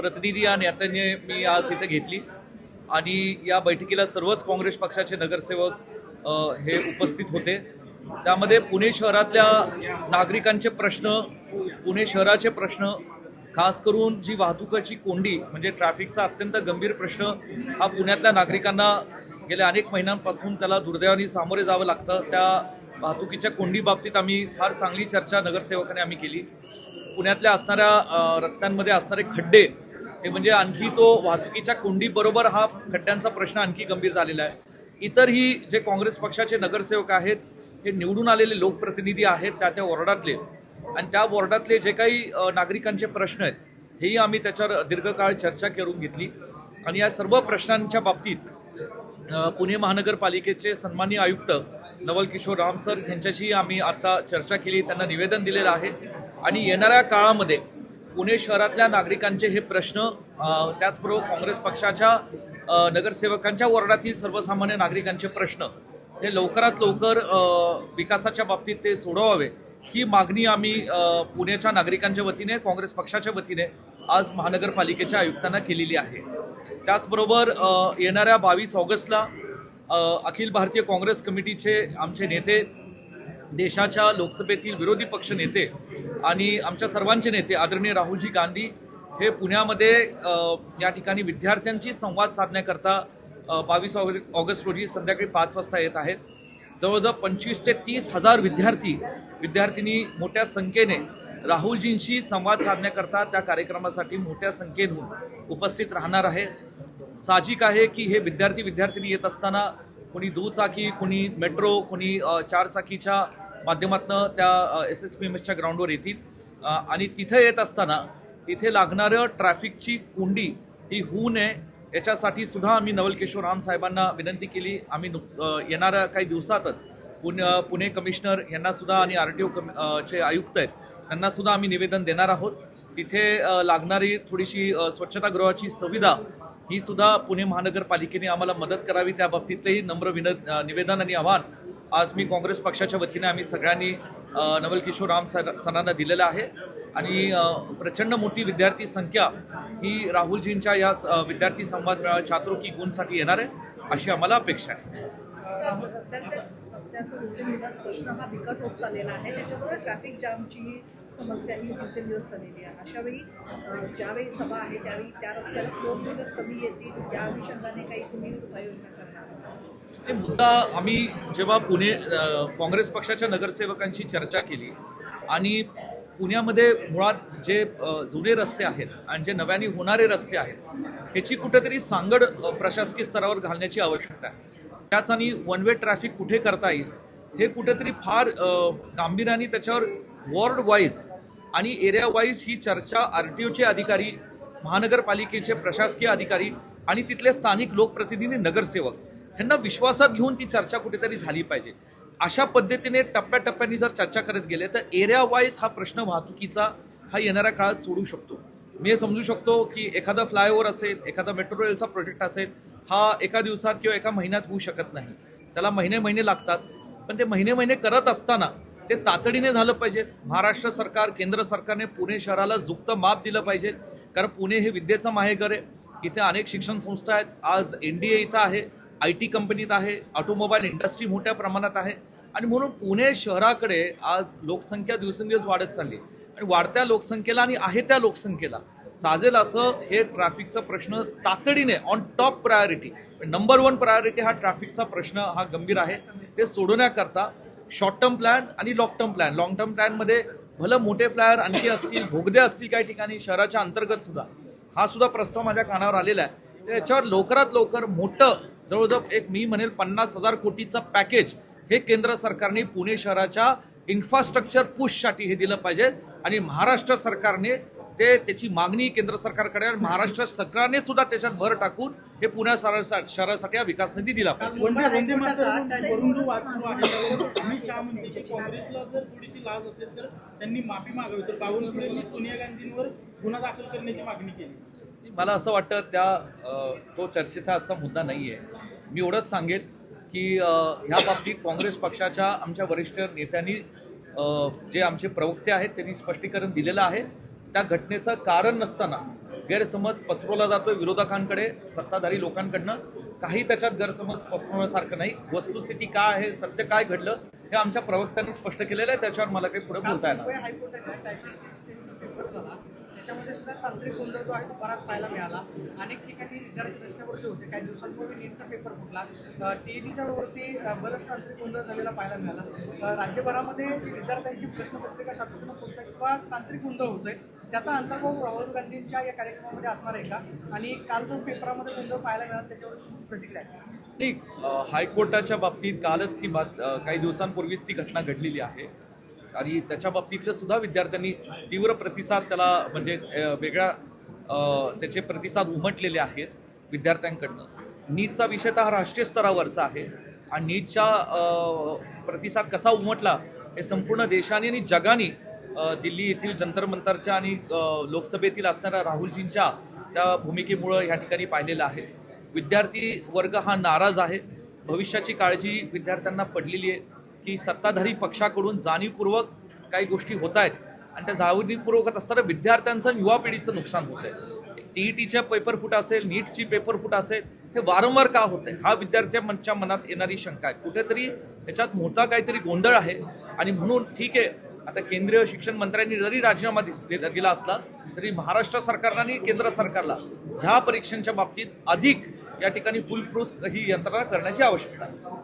प्रतिनिधी या नेत्यांनी मी आज इथे घेतली आणि या बैठकीला सर्वच काँग्रेस पक्षाचे नगरसेवक हे उपस्थित होते। त्यामध्ये पुणे शहरातल्या नागरिकांचे प्रश्न, पुणे शहराचे प्रश्न, खास करून जी वाहतुकाची कोंडी म्हणजे ट्रॅफिकचा अत्यंत गंभीर प्रश्न हा पुण्यातल्या नागरिकांना गेल्या अनेक महिन्यांपासून त्याला दुर्दैवाने सामोरे जावं लागतं। त्या वाहतुकीच्या कोंडी बाबतीत आम्ही फार चांगली चर्चा नगरसेवकांनी आम्ही केली। पुण्यातल्या असणाऱ्या रस्त्यांमध्ये असणारे खड्डे हे म्हणजे आणखी तो वाहतुकीच्या कोंडी बरोबर हा खड्ड्यांचा प्रश्न आणखी गंभीर झालेला आहे। इतरही जे काँग्रेस पक्षाचे नगरसेवक आहेत हे निवडून आलेले लोकप्रतिनिधी आहेत त्या वॉर्डातले आणि त्या वॉर्डातले जे काही नागरिकांचे प्रश्न आहेत हेही आम्ही त्याच्यावर दीर्घकाळ चर्चा करून घेतली आणि या सर्व प्रश्नांच्या बाबतीत पुणे महानगरपालिकेचे सन्माननीय आयुक्त नवल किशोर राम सर यांच्याशी आम्ही आता चर्चा केली, त्यांना निवेदन दिलेलं आहे आणि येणाऱ्या काळामध्ये पुणे शहरातल्या नागरिकांचे हे प्रश्न त्याचबरोबर काँग्रेस पक्षाच्या नगरसेवकांच्या वॉर्डातील सर्वसामान्य नागरिकांचे प्रश्न हे लवकरात लवकर विकासाच्या बाबतीत ते सोडवावे ही मागणी आम्ही पुण्याच्या नागरिकांच्या वतीने काँग्रेस पक्षाच्या वतीने आज महानगरपालिकेच्या आयुक्तांना केलेली आहे। त्याचबरोबर येणाऱ्या 22 ऑगस्टला अखिल भारतीय काँग्रेस कमिटीचे आमचे नेते, देशाच्या लोकसभेतील विरोधी पक्ष नेते आणि आमच्या सर्वांचे नेते आदरणीय राहुलजी गांधी हे पुण्यामध्ये या ठिकाणी विद्यार्थ्यांशी संवाद साधण्याकरता 22 ऑगस्ट रोजी संध्याकाळी 5 वाजता येत आहेत। जवळजवळ 25 ते 30 हजार विद्यार्थिनी मोठ्या संख्येने राहुलजींशी संवाद साधण्याकरता त्या कार्यक्रमासाठी मोठ्या संख्येने उपस्थित राहणार आहे। साहजिक आहे की हे विद्यार्थी येत असताना कोणी दुचाकी, कोणी मेट्रो, कोणी 4 चाकीच्या माध्यमातून त्या SSPMSच्या ग्राउंडवर येतील आणि तिथे येत असताना तिथे लागणारं ट्रॅफिकची कोंडी ही होऊ नये याच्यासाठी सुद्धा आम्ही नवल किशोर राम साहेबांना विनंती केली। आम्ही येणाऱ्या काही दिवसातच पुणे कमिशनर यांना सुद्धा आणि RTO चे आयुक्त आहेत त्यांना सुद्धा आम्ही निवेदन देणार आहोत। तिथे लागणारी थोडीशी स्वच्छतागृहाची सुविधा ही सुद्धा पुणे महानगरपालिकेने आम्हाला मदत करावी त्या बाबतीतही नम्र निवेदन आणि आव्हान आज मी काँग्रेस पक्षाच्या वतीने आम्ही सगळ्यांनी नवल किशोर राम सरांना दिलेलं आहे आणि प्रचंड मोठी विद्यार्थी संख्या ही राहुलजींच्या या विद्यार्थी संवाद मेळावा छात्रों की गुणसाठी येणार आहे अशी आम्हाला अपेक्षा आहे। रस्त्याचा दिवसेंदिवस प्रश्न हा बिकट होत चाललेला आहे, त्याच्याबरोबर ट्रॅफिक जामची समस्या ही दिवसेंदिवस चाललेली आहे। अशावेळी ज्यावेळी सभा आहे त्यावेळी त्या रस्त्याला 2 मिनिट कमी येतील या अनुषंगाने काही तुम्ही उपाययोजना करणार? मुद्दा आम्ही जेव्हा पुणे काँग्रेस पक्षाच्या नगरसेवकांशी चर्चा केली आणि पुण्यामध्ये मुळात जे जुने रस्ते आहेत आणि जे नव्याने होणारे रस्ते आहेत ह्याची कुठेतरी सांगड प्रशासकीय स्तरावर घालण्याची आवश्यकता आहे। त्याच आणि वन वे ट्रॅफिक कुठे करता येईल हे कुठेतरी फार गांभीर्याने त्याच्यावर वॉर्ड वाईज आणि एरिया वाईज ही चर्चा RTOचे अधिकारी, महानगरपालिकेचे प्रशासकीय अधिकारी आणि तिथले स्थानिक लोकप्रतिनिधी, नगरसेवक ह्यांना विश्वासात घेऊन ती चर्चा कुठेतरी झाली पाहिजे। अशा पद्धतीने टप्प्याटप्प्याने जर चर्चा करत गेले तर एरिया वाईज हा प्रश्न वाहतुकीचा हा येणाऱ्या काळात सोडू शकतो। मी हे समजू शकतो की एखादा फ्लायओव्हर असेल, एखादा मेट्रो रेलचा प्रोजेक्ट असेल, हा एका दिवसात किंवा एका महिन्यात होऊ शकत नाही, त्याला महिने लागतात। पण ते महिने करत असताना ते तातडीने झालं पाहिजे। महाराष्ट्र सरकार, केंद्र सरकारने पुणे शहराला झुकतं माप दिलं पाहिजे, कारण पुणे हे विद्येचं माहेरघर आहे। इथे अनेक शिक्षण संस्था आहेत, आज NDA इथं आहे, IT कंपनीत आहे, ऑटोमोबाईल इंडस्ट्री मोठ्या प्रमाणात आहे आणि म्हणून पुणे शहराकडे आज लोकसंख्या दिवसेंदिवस वाढत चालली आणि वाढत्या लोकसंख्येला आणि आहे त्या लोकसंख्येला साजेल असं हे ट्रॅफिकचा प्रश्न तातडीने on top priority, number 1 priority हा ट्रॅफिकचा प्रश्न हा गंभीर आहे। ते सोडवण्याकरता शॉर्ट टर्म प्लॅन आणि long term plan, long term प्लॅनमध्ये भलं मोठे फ्लायर आणखी असतील, बोगदे असतील काही ठिकाणी शहराच्या अंतर्गत सुद्धा, हा सुद्धा प्रस्ताव माझ्या कानावर आलेला आहे। त्याच्यावर लवकरात लवकर मोठं जवळजवळ एक मी म्हणेल 50,000 कोटीचं पॅकेज हे केंद्र सरकारने पुणे शहराच्या इन्फ्रास्ट्रक्चर पुशसाठी हे दिलं पाहिजे आणि महाराष्ट्र सरकारने त्याची मागणी केंद्र सरकारकडे, महाराष्ट्र सरकारने सुद्धा त्याच्यात भर टाकून हे पुणे शहरासाठी हा विकास निधी दिला पाहिजे। काँग्रेसला जर थोडीशी लाज असेल तर त्यांनी माफी मागावी, तर बावनकुळेंनी सोनिया गांधींवर गुन्हा दाखल करण्याची मागणी केली। मला असं वाटतं तो चर्चेचा आजचा मुद्दा नाही आहे। मी एवढंच सांगेल की ह्या बाबतीत काँग्रेस पक्षाच्या आमच्या वरिष्ठ नेत्यांनी जे आमचे प्रवक्ते आहेत त्यांनी स्पष्टीकरण दिलेलं आहे। त्या घटनेचं कारण नसताना गैरसमज पसरवला जातोय विरोधकांकडे, सत्ताधारी लोकांकडनं. काही त्याच्यात गैरसमज पसरवण्यासारखं नाही. वस्तुस्थिती काय आहे, सत्य काय घडलं हे आमच्या प्रवक्त्यांनी स्पष्ट केलेलं आहे. त्याच्यावर मला काही पुढे बोलता येणार मुंबई हायकोर्टाच्या टायपिंग टेस्टचा पेपर झाला, त्याच्यामध्ये सुद्धा तांत्रिक गोंधळ जो आहे तो बराच पाहायला मिळाला. अनेक ठिकाणी विद्यार्थी रस्त्यावरती होते. काही दिवसांपूर्वी नीटचा पेपर फुटला. टीईटीच्या वरती बराच तांत्रिक गोंधळ झालेला पाहायला मिळाला. राज्यभरामध्ये जी विद्यार्थ्यांची प्रश्नपत्रिका सातत्यानं फुटतात किंवा तांत्रिक गोंधळ होतोय, त्याचा अंतर्भाव राहुल गांधींच्या या कार्यक्रमामध्ये असणार आहे का? आणि काल जो पेपरामध्ये गोंधळ पाहायला मिळाला त्याच्यावर तुमची प्रतिक्रिया आहे? नाही, हायकोर्टाच्या बाबतीत कालच ती काही दिवसांपूर्वीच ती घटना घडलेली आहे आणि त्याच्या बाबतीतलं सुद्धा विद्यार्थ्यांनी तीव्र प्रतिसाद त्याला म्हणजे वेगळ्या त्याचे प्रतिसाद उमटलेले आहेत विद्यार्थ्यांकडनं. नीटचा विषय तर हा राष्ट्रीय स्तरावरचा आहे आणि नीटच्या प्रतिसाद कसा उमटला हे संपूर्ण देशाने आणि जगाने दिल्ली येथील जंतर मंतरच्या आणि लोकसभेतील असणाऱ्या राहुलजींच्या त्या भूमिकेमुळं या ठिकाणी पाहिलेलं आहे. विद्यार्थी वर्ग हा नाराज आहे. भविष्याची काळजी विद्यार्थ्यांना पडलेली आहे की सत्ताधारी पक्षाकडून जाणीवपूर्वक काही गोष्टी होत आहेत आणि त्या जाणीवपूर्वक असताना विद्यार्थ्यांचं आणि युवा पिढीचं नुकसान होत आहे. टीईटीच्या पेपर फुट असेल, नीटची पेपर फुट असेल, हे वारंवार का होत आहे हा विद्यार्थ्यांच्या मनात येणारी शंका आहे. कुठेतरी त्याच्यात मोठा काहीतरी गोंधळ आहे आणि म्हणून ठीक आहे, आता केंद्रीय शिक्षण मंत्र्यांनी जरी राजीनामा दिला असला तरी महाराष्ट्र सरकारला आणि केंद्र सरकारला ह्या परीक्षांच्या बाबतीत अधिक या ठिकाणी फुल प्रूफ ही यंत्रणा करण्याची आवश्यकता आहे.